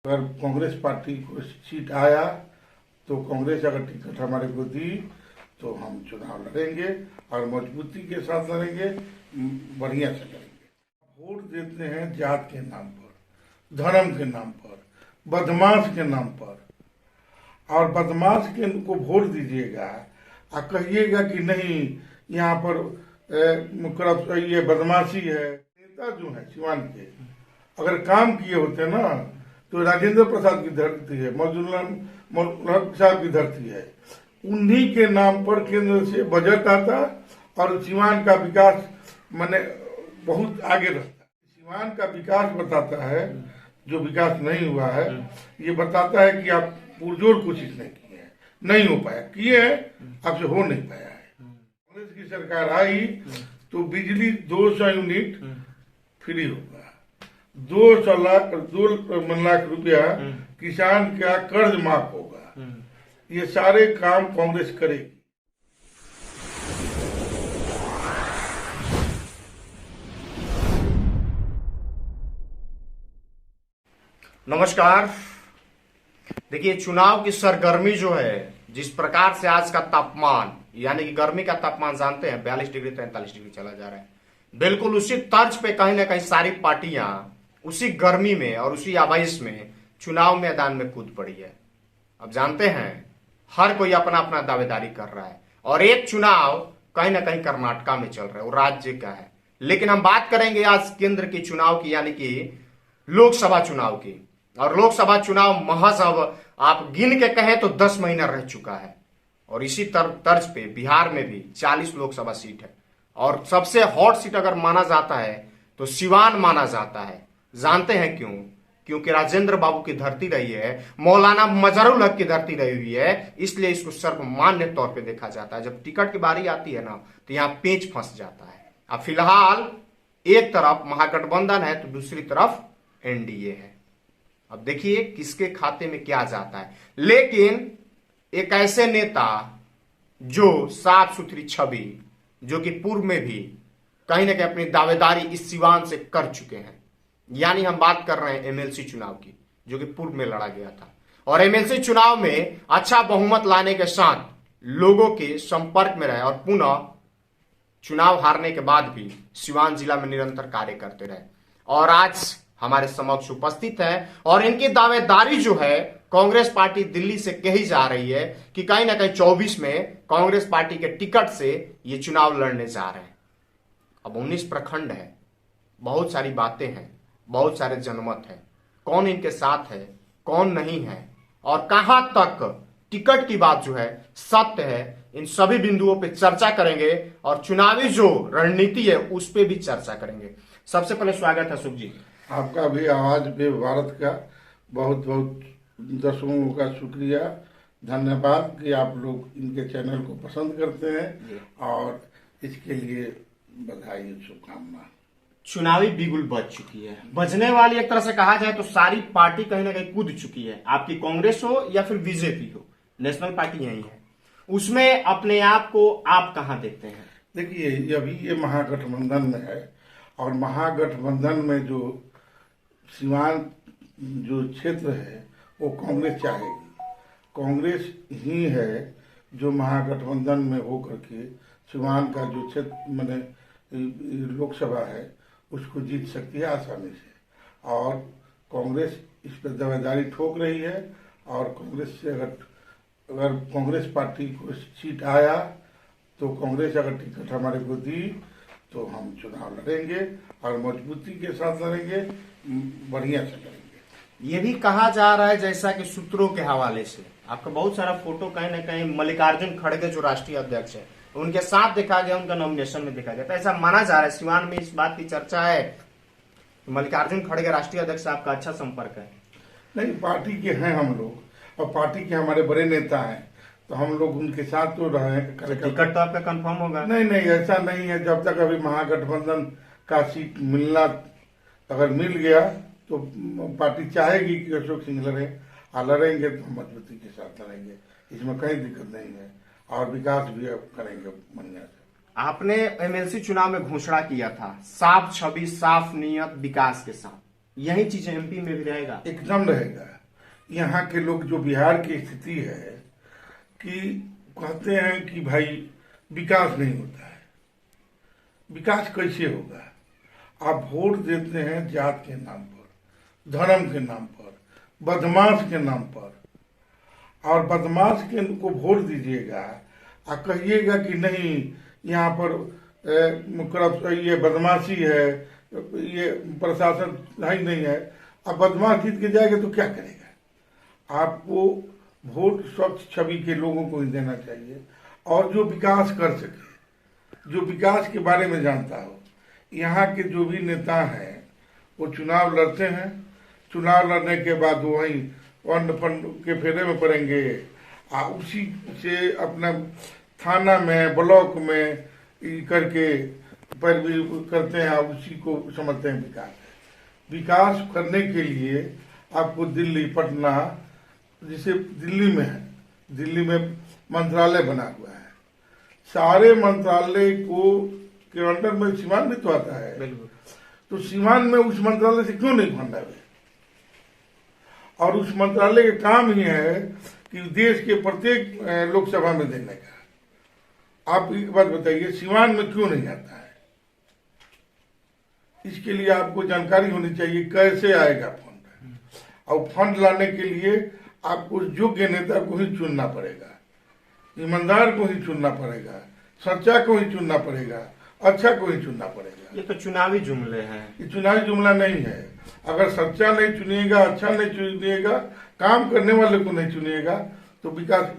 अगर कांग्रेस पार्टी को सीट आया तो कांग्रेस अगर टिकट हमारे को दी तो हम चुनाव लड़ेंगे और मजबूती के साथ लड़ेंगे, बढ़िया से लड़ेंगे। वोट देते हैं जात के नाम पर, धर्म के नाम पर, बदमाश के नाम पर, और बदमाश के को वोट दीजिएगा और कहिएगा कि नहीं यहाँ पर ये बदमाशी है। नेता जो है सिवान के अगर काम किए होते ना तो राजेंद्र प्रसाद की धरती है, मौलूना साहब की धरती है, उन्हीं के नाम पर केंद्र से बजट आता और सिवान का विकास माने बहुत आगे रहता है। सिवान का विकास बताता है, जो विकास नहीं हुआ है ये बताता है कि आप पुरजोर कोशिश नहीं किए हैं, नहीं हो पाया, किए हैं आपसे हो नहीं पाया है। कांग्रेस की सरकार आई तो बिजली 200 यूनिट फ्री होगा, 2 लाख रुपया किसान का कर्ज माफ होगा। ये सारे काम कांग्रेस करेगी। नमस्कार। देखिए, चुनाव की सरगर्मी जो है, जिस प्रकार से आज का तापमान यानी कि गर्मी का तापमान जानते हैं 42 डिग्री 43 डिग्री चला जा रहा है, बिल्कुल उसी तर्ज पे कहीं ना कहीं सारी पार्टियां उसी गर्मी में और उसी आवेश में चुनाव मैदान में कूद पड़ी है। अब जानते हैं हर कोई अपना अपना दावेदारी कर रहा है और एक चुनाव कहीं ना कहीं कर्नाटका में चल रहा है, वो राज्य का है। लेकिन हम बात करेंगे आज केंद्र के चुनाव की, यानी कि लोकसभा चुनाव की। और लोकसभा चुनाव महज अब आप गिन के कहें तो 10 महीना रह चुका है और इसी तर्ज पे बिहार में भी 40 लोकसभा सीट है और सबसे हॉट सीट अगर माना जाता है तो सिवान माना जाता है। जानते हैं क्यों? क्योंकि राजेंद्र बाबू की धरती रही है, मौलाना मजहरुल हक की धरती रही हुई है, इसलिए इसको सर्वमान्य तौर पे देखा जाता है। जब टिकट की बारी आती है ना तो यहाँ पेंच फंस जाता है। अब फिलहाल एक तरफ महागठबंधन है तो दूसरी तरफ एनडीए है। अब देखिए किसके खाते में क्या जाता है। लेकिन एक ऐसे नेता जो साफ सुथरी छवि, जो कि पूर्व में भी कहीं ना कहीं अपनी दावेदारी इस सिवान से कर चुके हैं, यानी हम बात कर रहे हैं एमएलसी चुनाव की, जो कि पूर्व में लड़ा गया था और एमएलसी चुनाव में अच्छा बहुमत लाने के साथ लोगों के संपर्क में रहे और पुनः चुनाव हारने के बाद भी सिवान जिला में निरंतर कार्य करते रहे और आज हमारे समक्ष उपस्थित है। और इनकी दावेदारी जो है कांग्रेस पार्टी दिल्ली से कही जा रही है कि कहीं ना कहीं 24 में कांग्रेस पार्टी के टिकट से ये चुनाव लड़ने जा रहे हैं। अब 19 प्रखंड है, बहुत सारी बातें हैं, बहुत सारे जनमत है, कौन इनके साथ है कौन नहीं है और कहां तक टिकट की बात जो है सत्य है, इन सभी बिंदुओं पे चर्चा करेंगे और चुनावी जो रणनीति है उस पे भी चर्चा करेंगे। सबसे पहले स्वागत है सुख जी। आपका भी आवाज पे भारत का बहुत बहुत दर्शकों का शुक्रिया, धन्यवाद कि आप लोग इनके चैनल को पसंद करते हैं और इसके लिए बधाई, शुभकामना। चुनावी बिगुल बज चुकी है, बजने वाली एक तरह से कहा जाए तो सारी पार्टी कहीं ना कहीं कूद चुकी है। आपकी कांग्रेस हो या फिर बीजेपी हो, नेशनल पार्टी यही है, उसमें अपने आप को आप कहां देखते हैं? देखिए, अभी ये महागठबंधन में है और महागठबंधन में जो सिवान जो क्षेत्र है वो कांग्रेस चाहेगी। कांग्रेस ही है जो महागठबंधन में होकर के सिवान का जो क्षेत्र मैंने लोकसभा है उसको जीत सकती है आसानी से और कांग्रेस इस पर दावेदारी ठोक रही है। और कांग्रेस से अगर कांग्रेस पार्टी को सीट आया तो कांग्रेस अगर टिकट हमारे को दी तो हम चुनाव लड़ेंगे और मजबूती के साथ लड़ेंगे, बढ़िया से लड़ेंगे। ये भी कहा जा रहा है, जैसा कि सूत्रों के हवाले से आपका बहुत सारा फोटो कहीं ना कहीं मल्लिकार्जुन खड़गे जो राष्ट्रीय अध्यक्ष है उनके साथ देखा गया, उनका नॉमिनेशन में देखा गया। तो ऐसा माना जा रहा है, सिवान में इस बात की चर्चा है कि मल्लिकार्जुन खड़गे राष्ट्रीय अध्यक्ष से आपका अच्छा संपर्क है। नहीं, पार्टी के हैं हम लोग और पार्टी के हमारे बड़े नेता हैं तो हम लोग उनके साथ तो रहे। टिकट तो आपका कंफर्म होगा? नहीं, ऐसा नहीं है। जब तक अभी महागठबंधन का सीट मिलना, अगर मिल गया तो पार्टी चाहेगी कि अशोक सिंह लड़े और लड़ेंगे तो हम मजबूती के साथ लड़ेंगे, इसमें कहीं दिक्कत नहीं है और विकास भी करेंगे बढ़िया से। आपने एमएलसी चुनाव में घोषणा किया था साफ छवि साफ नियत विकास के साथ, यही चीज एमपी में भी रहेगा? एकदम रहेगा। यहाँ के लोग जो बिहार की स्थिति है कि कहते हैं कि भाई विकास नहीं होता है। विकास कैसे होगा? आप वोट देते हैं जात के नाम पर, धर्म के नाम पर, बदमाश के नाम पर, और बदमाश के को वोट दीजिएगा और कहिएगा कि नहीं यहाँ पर ये बदमाशी है, ये प्रशासन ही नहीं है। अब बदमाश जीत के जाएगा तो क्या करेगा? आपको वोट स्वच्छ छवि के लोगों को ही देना चाहिए और जो विकास कर सके, जो विकास के बारे में जानता हो। यहाँ के जो भी नेता हैं वो चुनाव लड़ते हैं, चुनाव लड़ने के बाद वहीं फंड के फेरे में पड़ेंगे और उसी से अपना थाना में ब्लॉक में करके पैरवी करते हैं, उसी को समझते हैं विकास। विकास करने के लिए आपको दिल्ली, पटना, जिसे दिल्ली में है, दिल्ली में मंत्रालय बना हुआ है, सारे मंत्रालय को के अंडर में सीमान भी तो आता है। तो सीमान में उस मंत्रालय से क्यों नहीं फंड आवे? और उस मंत्रालय का काम ही है कि देश के प्रत्येक लोकसभा में देने का। आप एक बात बताइए, सीमान में क्यों नहीं आता है? इसके लिए आपको जानकारी होनी चाहिए कैसे आएगा फंड, और फंड लाने के लिए आपको योग्य नेता को ही चुनना पड़ेगा, ईमानदार को ही चुनना पड़ेगा, सच्चा को ही चुनना पड़ेगा, अच्छा को ही चुनना पड़ेगा। ये तो चुनावी जुमले हैं। ये चुनावी जुमला नहीं है। अगर सच्चा नहीं चुनिएगा, अच्छा नहीं चुनिएगा, काम करने वाले को नहीं चुनिएगा तो विकास।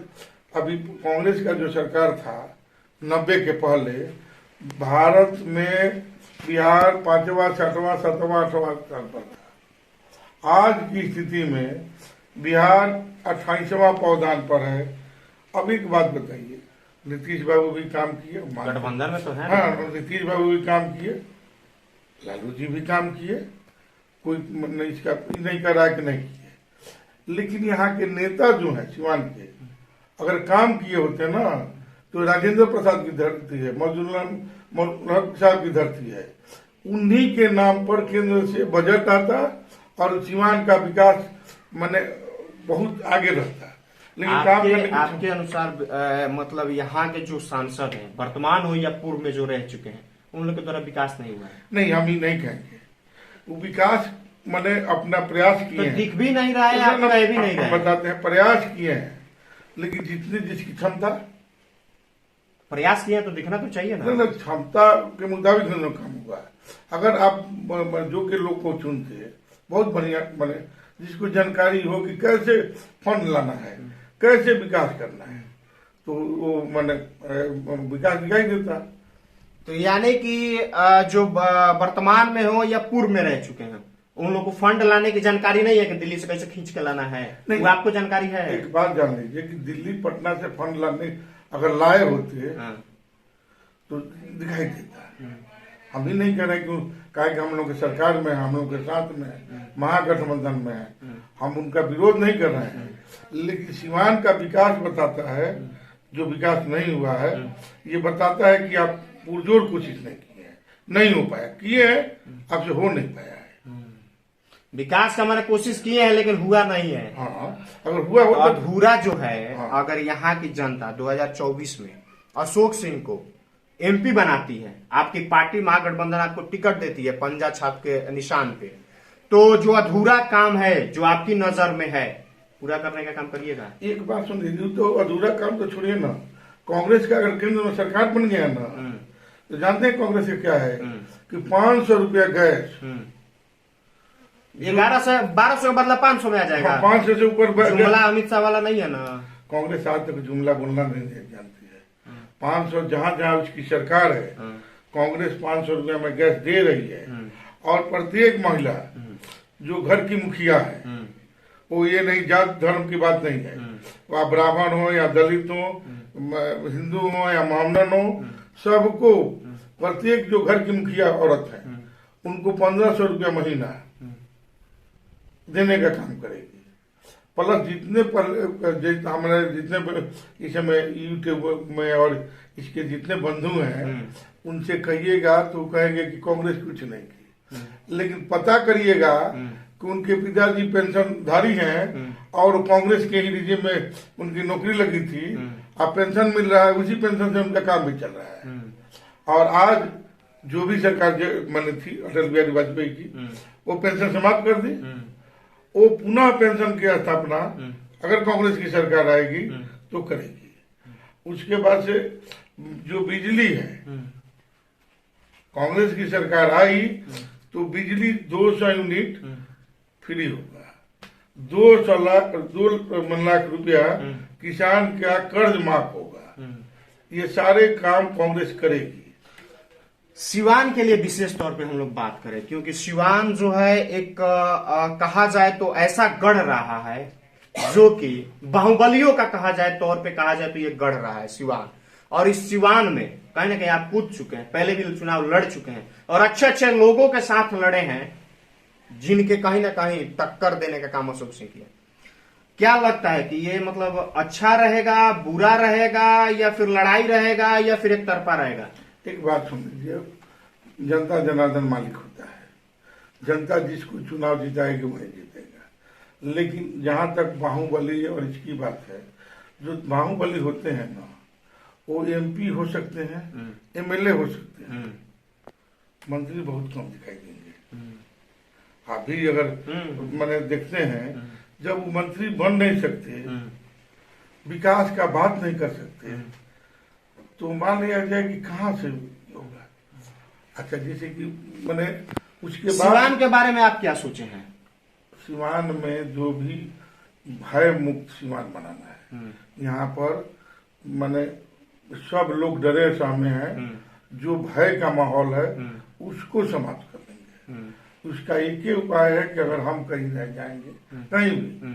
अभी कांग्रेस का जो सरकार था 90 के पहले, भारत में बिहार 5वां, 6वां, 7वां, 8वां स्थान पर था। आज की स्थिति में बिहार 28वां पावदान पर है। अब एक बात बताइए, नीतीश बाबू भी काम किए, गठबंधन में तो है। हाँ, नीतीश बाबू भी काम किए, लालू जी भी काम किए, कोई नहीं इसका नहीं कर रहा है कि नहीं किए। लेकिन यहाँ के नेता जो है सिवान के, अगर काम किए होते ना तो राजेंद्र प्रसाद की धरती है, मौजूद साहब की धरती है, उन्हीं के नाम पर केंद्र से बजट आता और सिवान का विकास माने बहुत आगे रहता। लेकिन आपके अनुसार मतलब यहाँ के जो सांसद हैं, वर्तमान हो या पूर्व में जो रह चुके हैं, उन लोग के द्वारा विकास नहीं हुआ है? नहीं, हम ही नहीं कहेंगे। वो विकास मैंने अपना प्रयास किए तो हैं, दिख भी नहीं रहा है, आप कह भी नहीं रहे हैं। बताते हैं प्रयास किए हैं, लेकिन जिसकी क्षमता, प्रयास किए तो दिखना तो चाहिए ना। क्षमता के मुताबिक काम हुआ है। अगर आप जो के लोग को चुनते बहुत बढ़िया बने, जिसको जानकारी हो कि कैसे फंड लाना है, कैसे विकास करना है, तो वो मैंने विकास दिखाई देता। तो यानी कि जो वर्तमान में हो या पूर्व में रह चुके हैं, उन लोगों को फंड लाने की जानकारी नहीं है कि दिल्ली से कैसे खींच के लाना है, वो आपको जानकारी है? एक बात जान लीजिए कि दिल्ली पटना से फंड लाने अगर लाए होते तो दिखाई देता। हम ही नहीं कह रहे कि हम लोग की सरकार में, हम लोग के साथ में, महागठबंधन में है, हम उनका विरोध नहीं कर रहे हैं, लेकिन सीमान का विकास बताता है, जो विकास नहीं हुआ है ये बताता है कि आप पुरजोर कोशिश नहीं किए हैं, नहीं हो पाया, किए हैं आपसे हो नहीं पाया है। विकास का मैंने कोशिश किए हैं लेकिन हुआ नहीं है। हाँ, अगर हुआ होता तो अधूरा जो है। हाँ। अगर यहाँ की जनता 2024 में अशोक सिंह को एमपी बनाती है, आपकी पार्टी महागठबंधन आपको टिकट देती है पंजा छाप के निशान पे, तो जो अधूरा काम है जो आपकी नजर में है पूरा करने का काम करिएगा। एक बात सुन लीजिए, तो अधूरा काम तो छोड़िए ना, कांग्रेस का अगर केंद्र में सरकार बन गया ना तो जानते हैं कांग्रेस का क्या है कि 500 रुपया गैस 1100 1200 का बदला 500 में आ जाएगा। 500 से ऊपर जुमला अमित शाह वाला नहीं है ना। कांग्रेस आज तक जुमला बोलना नहीं जानती है। 500 जहां जहां उसकी सरकार है, कांग्रेस 500 रुपया में गैस दे रही है, और प्रत्येक महिला जो घर की मुखिया है, वो ये नहीं जात धर्म की बात नहीं है, वह ब्राह्मण हो या दलित हो, हिंदू हो या ब्राह्मण हो, सबको प्रत्येक जो घर की मुखिया औरत है उनको 1500 रुपया महीना देने का काम करेगी। प्लस हमारे जितने इस समय यूट्यूब में और इसके जितने बंधु हैं उनसे कहिएगा तो कहेंगे कि कांग्रेस कुछ नहीं की। लेकिन पता करिएगा कि उनके पिताजी पेंशनधारी हैं और कांग्रेस के ही रिजिम में उनकी नौकरी लगी थी, अब पेंशन मिल रहा है, उसी पेंशन से उनका काम भी चल रहा है। और आज जो भी सरकार मैंने थी अटल बिहारी वाजपेयी की, वो पेंशन समाप्त कर दी, वो पुनः पेंशन की स्थापना अगर कांग्रेस की सरकार आएगी तो करेगी। उसके बाद से जो बिजली है, कांग्रेस की सरकार आई तो बिजली 200 यूनिट फ्री होगा, 2 लाख रुपया किसान का कर्ज माफ होगा। ये सारे काम कांग्रेस करेगी। सिवान के लिए विशेष तौर पे हम लोग बात करें, क्योंकि सिवान जो है एक कहा जाए तो ऐसा गढ़ रहा है जो कि बाहुबलियों का कहा जाए तौर पे कहा जाए तो ये गढ़ रहा है सिवान। और इस सिवान में कहीं ना कहीं आप कूद चुके हैं, पहले भी चुनाव लड़ चुके हैं और अच्छे अच्छे लोगों के साथ लड़े हैं जिनके कहीं ना कहीं टक्कर देने का काम अशोक सिंह किया। क्या लगता है कि ये मतलब अच्छा रहेगा, बुरा रहेगा, या फिर लड़ाई रहेगा, या फिर एक तरफा रहेगा? एक बात सुन लीजिए, जनता जनार्दन मालिक होता है, जनता जिसको चुनाव जिताएगी वही जीतेगा। लेकिन जहां तक बाहुबली और इसकी बात है, जो बाहुबली होते हैं ना, वो एमपी हो सकते हैं, एमएलए हो सकते हैं, मंत्री बहुत कम दिखाई देंगे। अभी अगर मैंने देखते हैं, जब वो मंत्री बन नहीं सकते, विकास का बात नहीं कर सकते, तो मान लिया जाए कि कहाँ से होगा। अच्छा, जैसे कि मैंने उसके बाद सिवान के बारे में आप क्या सोचे हैं? सिवान में जो भी भय मुक्त सिवान बनाना है, यहाँ पर मैंने सब लोग डरे सामने हैं, जो भय का माहौल है उसको समाप्त कर देंगे। उसका एक ही उपाय है कि अगर हम कहीं रह जाएंगे कहीं भी,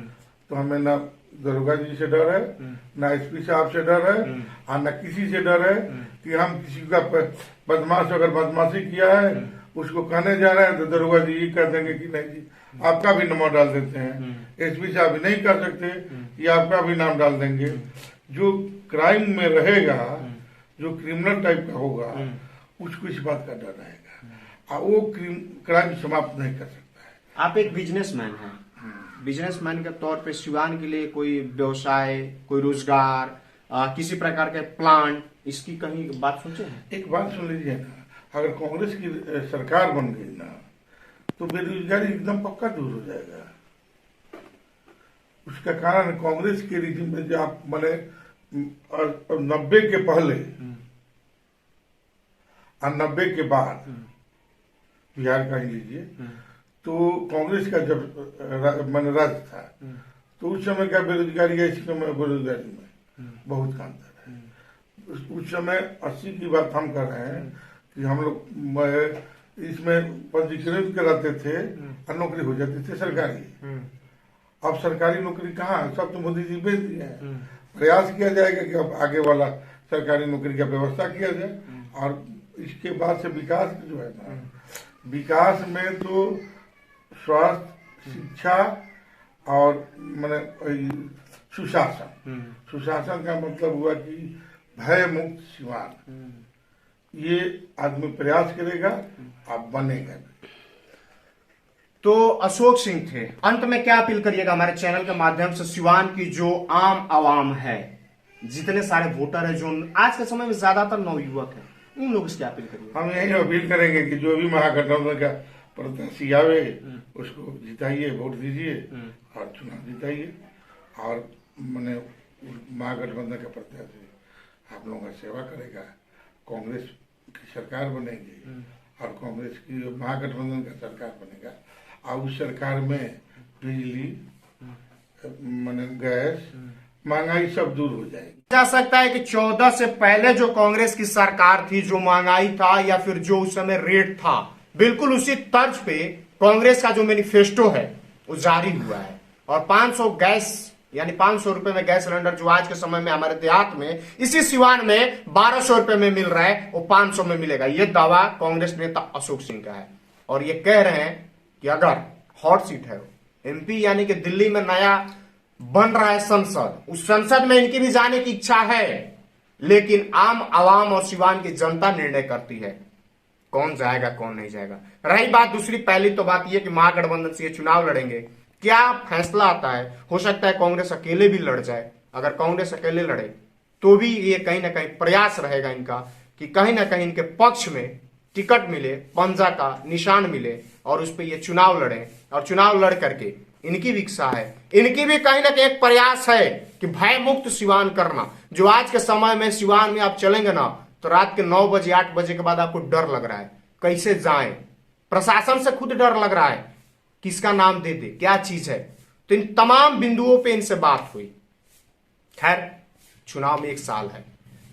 तो हमें ना दरोगा जी से डर है, ना एसपी साहब से डर है, और न किसी से डर है कि हम किसी का बदमाश अगर बदमाशी किया है उसको कहने जा रहे हैं तो दरोगा जी ये कह देंगे कि नहीं जी आपका भी नंबर डाल देते हैं। एसपी साहब भी नहीं कर सकते, ये आपका भी नाम डाल देंगे। जो क्राइम में रहेगा, जो क्रिमिनल टाइप का होगा, उसको इस बात का डर रहेगा और वो क्राइम समाप्त नहीं कर सकता है। आप एक बिजनेसमैन हैं, बिजनेसमैन के तौर पे सिवान के लिए कोई व्यवसाय, कोई रोजगार, किसी प्रकार के प्लान, इसकी कहीं बात सोचे हैं? एक बात सुन लीजिए ना, अगर कांग्रेस की सरकार बन गई ना, तो बेरोजगारी एकदम पक्का दूर हो जाएगा। उसका कारण कांग्रेस के रिजिम में जो आप मैंने 90 के पहले और 90 के बाद बिहार का ही लीजिए, तो कांग्रेस का जब मैंने राज था, तो उस समय का बेरोजगारी है, इस समय बेरोजगारी में बहुत का अंतर है। उस समय 80 की बात हम कर रहे हैं कि हम लोग इसमें पंजीकृत कराते थे और नौकरी हो जाती थी सरकारी। अब सरकारी नौकरी कहाँ, सब तो मोदी जी भेज दिए हैं। प्रयास किया जाएगा कि अब आगे वाला सरकारी नौकरी का व्यवस्था किया जाए। और इसके बाद से विकास जो है ना, विकास में तो स्वास्थ्य, शिक्षा और मैंने सुशासन, सुशासन का मतलब हुआ कि भय मुक्त सिवान, ये आदमी प्रयास करेगा, आप बनेगा। तो अशोक सिंह थे, अंत में क्या अपील करिएगा हमारे चैनल के माध्यम से सिवान की जो आम आवाम है, जितने सारे वोटर है, जो आज के समय में ज्यादातर नवयुवक है, उन लोगों से क्या अपील करिएगा? हम यही अपील करेंगे कि जो भी महागठबंधन का प्रत्याशी आवे उसको जिताइए, वोट दीजिए और चुनाव जिताइए। और मैंने महागठबंधन का प्रत्याशी आप लोगों का सेवा करेगा, कांग्रेस की सरकार बनेगी और कांग्रेस की महागठबंधन का सरकार बनेगा और उस सरकार में बिजली, मैंने गैस, महंगाई सब दूर हो जाएगी। जा सकता है कि 14 से पहले जो कांग्रेस की सरकार थी, जो महंगाई था या फिर जो उस समय रेट था, बिल्कुल उसी तर्ज पे कांग्रेस का जो मैनिफेस्टो है वो जारी हुआ है। और 500 गैस यानी 500 रुपए में गैस सिलेंडर जो आज के समय में हमारे देहात में इसी सिवान में 1200 रुपए में मिल रहा है, वो 500 में मिलेगा। ये दावा कांग्रेस नेता अशोक सिंह का है और ये कह रहे हैं कि अगर हॉट सीट है एमपी, यानी कि दिल्ली में नया बन रहा है संसद, उस संसद में इनकी भी जाने की इच्छा है, लेकिन आम आवाम और सिवान की जनता निर्णय करती है। कौन जाएगा कौन नहीं जाएगा। रही बात दूसरी, पहली तो बात यह कि महागठबंधन से ये चुनाव लड़ेंगे, क्या फैसला आता है। हो सकता है कांग्रेस अकेले भी लड़ जाए। अगर कांग्रेस अकेले लड़े तो भी ये कहीं ना कहीं प्रयास रहेगा इनका कि कहीं ना कहीं इनके पक्ष में टिकट मिले, पंजा का निशान मिले और उस पर ये चुनाव लड़े। और चुनाव लड़ करके इनकी भी इच्छा है, इनकी भी कहीं ना कहीं एक प्रयास है कि भय मुक्त सिवान करना। जो आज के समय में सिवान में आप चलेंगे ना तो रात के 9 बजे 8 बजे के बाद आपको डर लग रहा है, कैसे जाएं। प्रशासन से खुद डर लग रहा है, किसका नाम दे दे, क्या चीज है। तो इन तमाम बिंदुओं पे इनसे बात हुई। खैर, चुनाव में 1 साल है,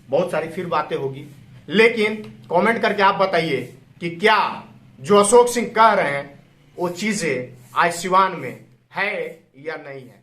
बहुत सारी फिर बातें होगी, लेकिन कमेंट करके आप बताइए कि क्या जो अशोक सिंह कह रहे हैं वो चीजें आज सिवान में है या नहीं है।